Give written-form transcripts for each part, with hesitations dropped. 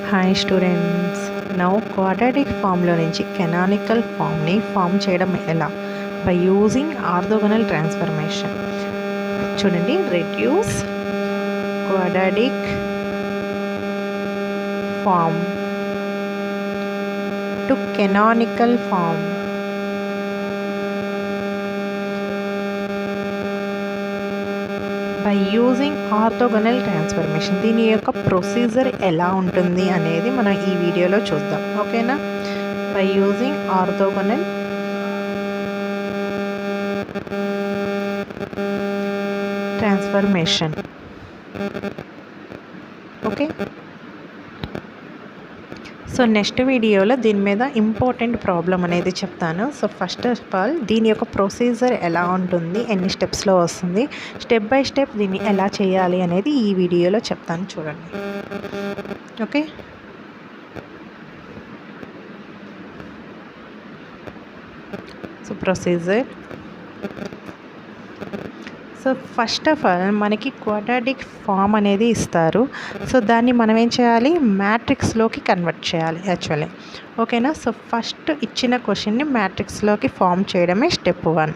Hi students, now quadratic ఫామ్లో నుంచి canonical ఫామ్ని ఫామ్ చేయడం ఎలా? By using orthogonal transformation. చూడండి, reduce quadratic form to canonical form by using orthogonal transformation. దీని యొక్క ప్రొసీజర్ ఎలా ఉంటుంది అనేది మనం ఈ వీడియోలో చూద్దాం, ఓకేనా? By using orthogonal transformation. Okay, so next వీడియోలో దీని మీద ఇంపార్టెంట్ ప్రాబ్లం అనేది చెప్తాను. సో ఫస్ట్ ఆఫ్ ఆల్ దీని యొక్క ప్రొసీజర్ ఎలా ఉంటుంది, ఎన్ని స్టెప్స్లో వస్తుంది, స్టెప్ బై స్టెప్ దీన్ని ఎలా చేయాలి అనేది ఈ వీడియోలో చెప్తాను, చూడండి. Okay, so procedure. So first of all మనకి క్వాడ్రాటిక్ ఫామ్ అనేది ఇస్తారు. సో దాన్ని మనం ఏం చేయాలి, మ్యాట్రిక్స్లోకి కన్వర్ట్ చేయాలి యాక్చువల్లీ, ఓకేనా? సో ఫస్ట్ ఇచ్చిన క్వశ్చన్ని మ్యాట్రిక్స్లోకి ఫామ్ చేయడమే స్టెప్ 1.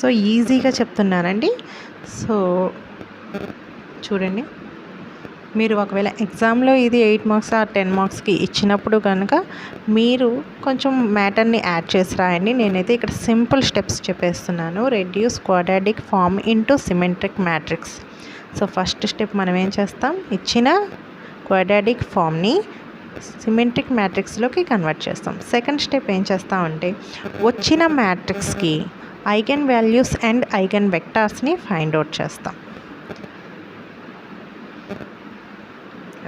సో ఈజీగా చెప్తున్నానండి. సో చూడండి, మీరు ఒకవేళ ఎగ్జామ్లో ఇది 8 మార్క్స్ ఆ 10 మార్క్స్కి ఇచ్చినప్పుడు కనుక మీరు కొంచెం మ్యాటర్ని యాడ్ చేసి రాయండి. నేనైతే ఇక్కడ సింపుల్ స్టెప్స్ చెప్పేస్తున్నాను. Reduce quadratic form into symmetric matrix. So first step మనం ఏం చేస్తాం, ఇచ్చిన క్వాడ్రాటిక్ ఫామ్ని సిమెట్రిక్ మ్యాట్రిక్స్లోకి కన్వర్ట్ చేస్తాం. సెకండ్ స్టెప్ ఏం చేస్తామంటే వచ్చిన మ్యాట్రిక్స్కి ఐగన్ వాల్యూస్ అండ్ ఐగన్ వెక్టార్స్ని ఫైండ్ అవుట్ చేస్తాం,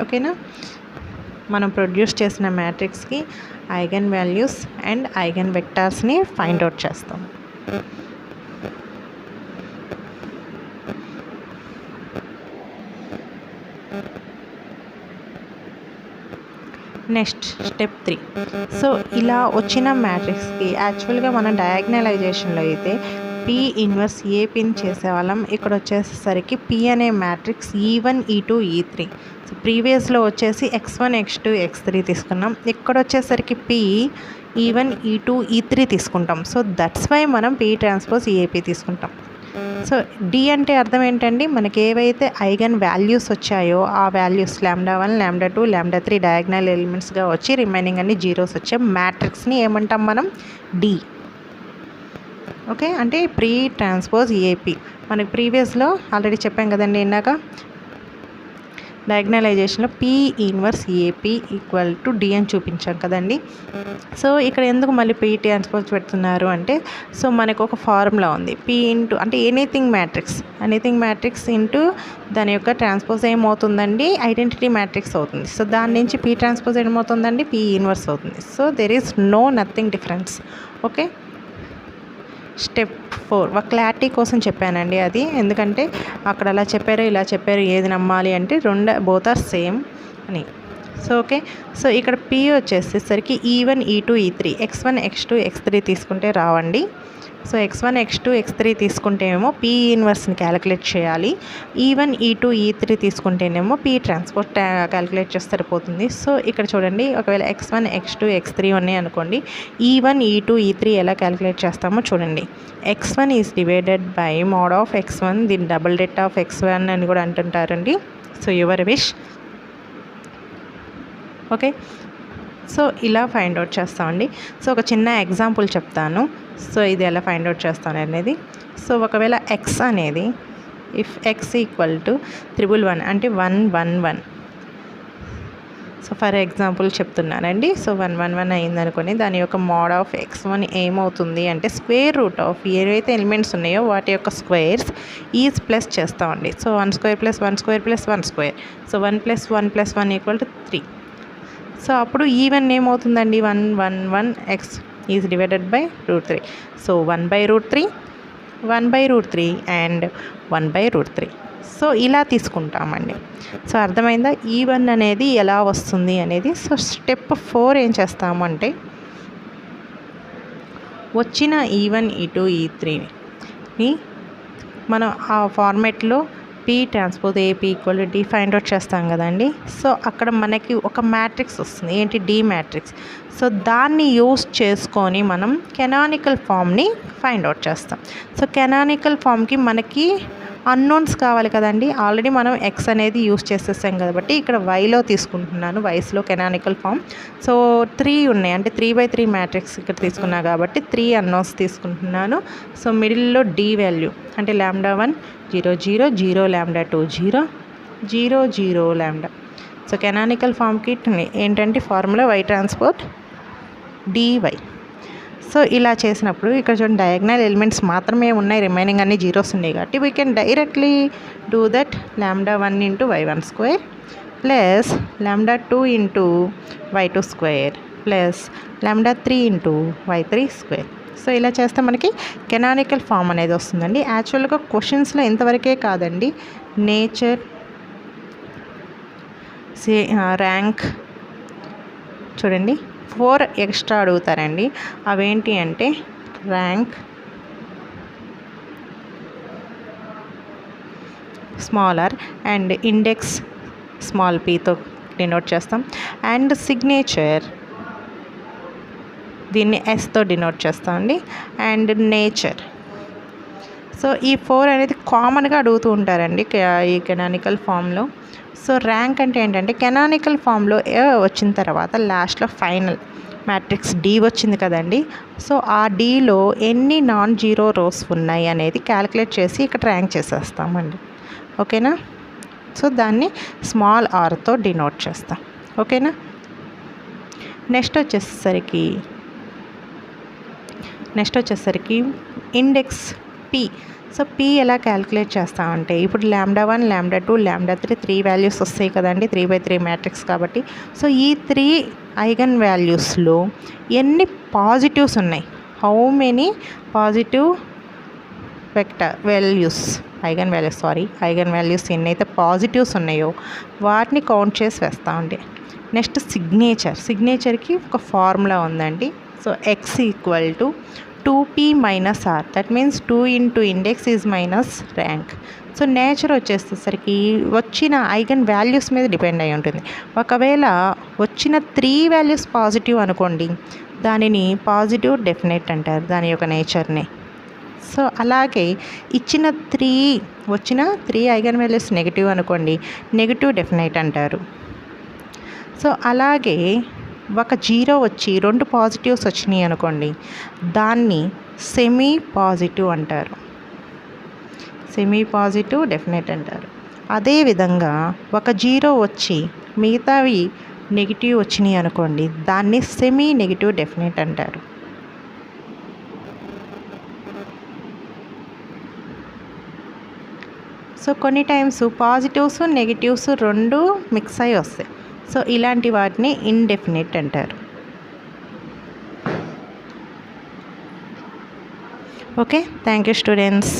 ఓకేనా? మనం ప్రొడ్యూస్ చేసిన మ్యాట్రిక్స్కి ఐగన్ వాల్యూస్ అండ్ ఐగన్ వెక్టార్స్ని ఫైండ్ అవుట్ చేస్తాం. Next step 3. సో ఇలా వచ్చిన మ్యాట్రిక్స్కి యాక్చువల్గా మనం డయాగ్నలైజేషన్లో అయితే P ఇన్వర్స్ ఏపీని చేసేవాళ్ళం. ఇక్కడ వచ్చేసరికి P అనే matrix E1 E2 E3. So ప్రీవియస్లో వచ్చేసి X1 X2 X3 తీసుకున్నాం. ఇక్కడ వచ్చేసరికి P E1 E2 E3 తీసుకుంటాం. సో దట్స్ వై మనం P ట్రాన్స్పోజ్ ఏపీ తీసుకుంటాం. సో D అంటే అర్థం ఏంటండి, మనకి ఏవైతే ఐగన్ వాల్యూస్ వచ్చాయో ఆ వాల్యూస్ λ1 λ2 λ3 డయాగ్నల్ ఎలిమెంట్స్గా వచ్చి రిమైనింగ్ అన్ని జీరోస్ వచ్చే మ్యాట్రిక్స్ని ఏమంటాం మనం, D. ఓకే, అంటే ప్రీ ట్రాన్స్పోజ్ ఏపీ. మనకి ప్రీవియస్లో ఆల్రెడీ చెప్పాం కదండి ఇందాక, డయాగ్నలైజేషన్లో P inverse AP equal to D అని చూపించాం కదండి. సో ఇక్కడ ఎందుకు మళ్ళీ P ట్రాన్స్పోజ్ పెడుతున్నారు అంటే, సో మనకు ఒక ఫార్ములా ఉంది. P ఇంటూ అంటే ఎనీథింగ్ మ్యాట్రిక్స్ ఇంటూ దాని యొక్క ట్రాన్స్పోజ్ ఏమవుతుందండి, ఐడెంటిటీ మ్యాట్రిక్స్ అవుతుంది. సో దాని నుంచి P ట్రాన్స్పోజ్ ఏమవుతుందండి, P ఇన్వర్స్ అవుతుంది. So there is nothing difference. Okay, step 4 ఒక క్లారిటీ కోసం చెప్పానండి అది, ఎందుకంటే అక్కడ అలా చెప్పారు ఇలా చెప్పారు ఏది నమ్మాలి అంటే బోత్ ఆర్ సేమ్ అని. సో ఓకే, సో ఇక్కడ P వచ్చేసేసరికి E1 E2 E3 X1 X2 X3 తీసుకుంటే రావండి. సో X1 X2 X3 తీసుకుంటేనేమో P ఇన్వర్స్ని క్యాలిక్యులేట్ చేయాలి. E1 E2 E3 తీసుకుంటేనేమో P transport calculate చేస్తే సరిపోతుంది. సో ఇక్కడ చూడండి, ఒకవేళ X1 X2 X3 ఉన్నాయి అనుకోండి, E1 E2 E3 ఎలా క్యాలిక్యులేట్ చేస్తామో చూడండి. X1 is divided by mod of X1, దీని డబుల్ డెట్ ఆఫ్ X1 అని కూడా అంటుంటారండి. So your wish. Okay, so ఇలా ఫైండ్ అవుట్ చేస్తామండి. సో ఒక చిన్న ఎగ్జాంపుల్ చెప్తాను. సో ఇది ఎలా ఫైండ్ అవుట్ చేస్తాను అనేది. సో ఒకవేళ X అనేది ఇఫ్ X ఈక్వల్ టు 111 అంటే 111. సో ఫర్ ఎగ్జాంపుల్ చెప్తున్నానండి. సో 111 అయిందనుకోండి, దాని యొక్క మోడ్ ఆఫ్ X1 ఏమవుతుంది అంటే స్క్వేర్ రూట్ ఆఫ్ ఏవైతే ఎలిమెంట్స్ ఉన్నాయో వాటి యొక్క స్క్వేర్స్ ఈజ్ ప్లస్ చేస్తామండి. So 1 square plus 1 square plus 1 square. So 1 plus 1 plus 1 equal to 3. So అప్పుడు ఈవెన్ ఏమవుతుందండి, 111 X is divided by √3. So 1/√3 1/√3 and 1/√3. So ఇలా తీసుకుంటామండి. సో అర్థమైందా E1 అనేది ఎలా వస్తుంది అనేది. సో స్టెప్ 4 ఏం చేస్తామంటే వచ్చిన E1 E2 E3ని మనం ఆ ఫార్మాట్లో P transpose A P equal to D find out చేస్తాం కదండి. సో అక్కడ మనకి ఒక మ్యాట్రిక్స్ వస్తుంది, ఏంటి, డి మ్యాట్రిక్స్. సో దాన్ని యూస్ చేసుకొని మనం కెనానికల్ ఫామ్ని ఫైండ్ అవుట్ చేస్తాం. సో కెనానికల్ ఫామ్కి మనకి అన్నోన్స్ కావాలి కదండి. ఆల్రెడీ మనం ఎక్స్ అనేది యూస్ చేసేసాం కాబట్టి ఇక్కడ వైలో తీసుకుంటున్నాను, వైస్లో కెనానికల్ ఫామ్. సో 3 ఉన్నాయి, అంటే 3/3 మ్యాట్రిక్స్ ఇక్కడ తీసుకున్నా కాబట్టి 3 అన్నోన్స్ తీసుకుంటున్నాను. సో మిడిల్లో డి వాల్యూ అంటే λ1 0 0 0 λ2 0 0 0 λ. సో కెనానికల్ ఫామ్కి ఏంటంటే formula Y transport D Y. So ఇలా చేసినప్పుడు ఇక్కడ చూడండి డయాగ్నల్ ఎలిమెంట్స్ మాత్రమే ఉన్నాయి, రిమైనింగ్ అన్ని జీరోస్ ఉన్నాయి కాబట్టి we can directly do that λ1 into y1 square plus λ2 into y2 square plus λ3 into y3 square. So ఇలా చేస్తే మనకి కెనానికల్ ఫామ్ అనేది వస్తుందండి. యాక్చువల్గా క్వశ్చన్స్లో ఇంతవరకే కాదండి, నేచర్, ర్యాంక్ చూడండి 4 ఎక్స్ట్రా అడుగుతారండి. అవేంటి అంటే rank, small R and index small పీతో డినోట్ చేస్తాం, అండ్ సిగ్నేచర్ దీన్ని ఎస్తో డినోట్ చేస్తామండి, అండ్ నేచర్. సో ఈ 4 అనేది కామన్గా అడుగుతూ ఉంటారండి ఈ కెనానికల్ ఫామ్లో. సో ర్యాంక్ అంటే ఏంటంటే కెనానికల్ ఫామ్లో ఏ వచ్చిన తర్వాత లాస్ట్లో ఫైనల్ మ్యాట్రిక్స్ డి వచ్చింది కదండి. సో ఆ డీలో ఎన్ని నాన్ జీరో రోస్ ఉన్నాయి అనేది క్యాలిక్యులేట్ చేసి ఇక్కడ ర్యాంక్ చేసేస్తామండి. ఓకేనా. సో దాన్ని స్మాల్ ఆర్తో డినోట్ చేస్తాం. ఓకేనా. నెక్స్ట్ వచ్చేసరికి ఇండెక్స్ పి. సో పి ఎలా క్యాలిక్యులేట్ చేస్తామంటే ఇప్పుడు λ1 λ2 λ3 3 వాల్యూస్ వస్తాయి కదండి, 3/3 మ్యాట్రిక్స్ కాబట్టి. సో ఈ 3 ఐగన్ వాల్యూస్లో ఎన్ని పాజిటివ్స్ ఉన్నాయి, how many positive eigen values ఎన్నైతే పాజిటివ్స్ ఉన్నాయో వాటిని కౌంట్ చేసి వేస్తామండి. నెక్స్ట్ సిగ్నేచర్కి ఒక ఫార్ములా ఉందండి. So x equal to 2p minus r, that means 2 into index is minus rank. So nature వచ్చేసరికి వచ్చిన ఐగన్ వాల్యూస్ మీద డిపెండ్ అయి ఉంటుంది. ఒకవేళ వచ్చిన 3 వాల్యూస్ పాజిటివ్ అనుకోండి, దానిని పాజిటివ్ డెఫినెట్ అంటారు, దాని యొక్క నేచర్ని. సో అలాగే వచ్చిన 3 ఐగన్ వాల్యూస్ నెగిటివ్ అనుకోండి, నెగిటివ్ డెఫినెట్ అంటారు. సో అలాగే ఒక 0 వచ్చి 2 పాజిటివ్స్ వచ్చినాయి అనుకోండి, దాన్ని సెమీ పాజిటివ్ అంటారు, సెమీ పాజిటివ్ డెఫినెట్ అంటారు. అదేవిధంగా ఒక 0 వచ్చి మిగతావి నెగిటివ్ వచ్చినాయి అనుకోండి, దాన్ని సెమీ నెగిటివ్ డెఫినెట్ అంటారు. సో కొన్ని టైమ్స్ పాజిటివ్స్ నెగిటివ్స్ 2 మిక్స్ అయ్యి వస్తాయి. సో ఇలాంటి వాటిని ఇండెఫినిట్ అంటారు. Okay, thank you students.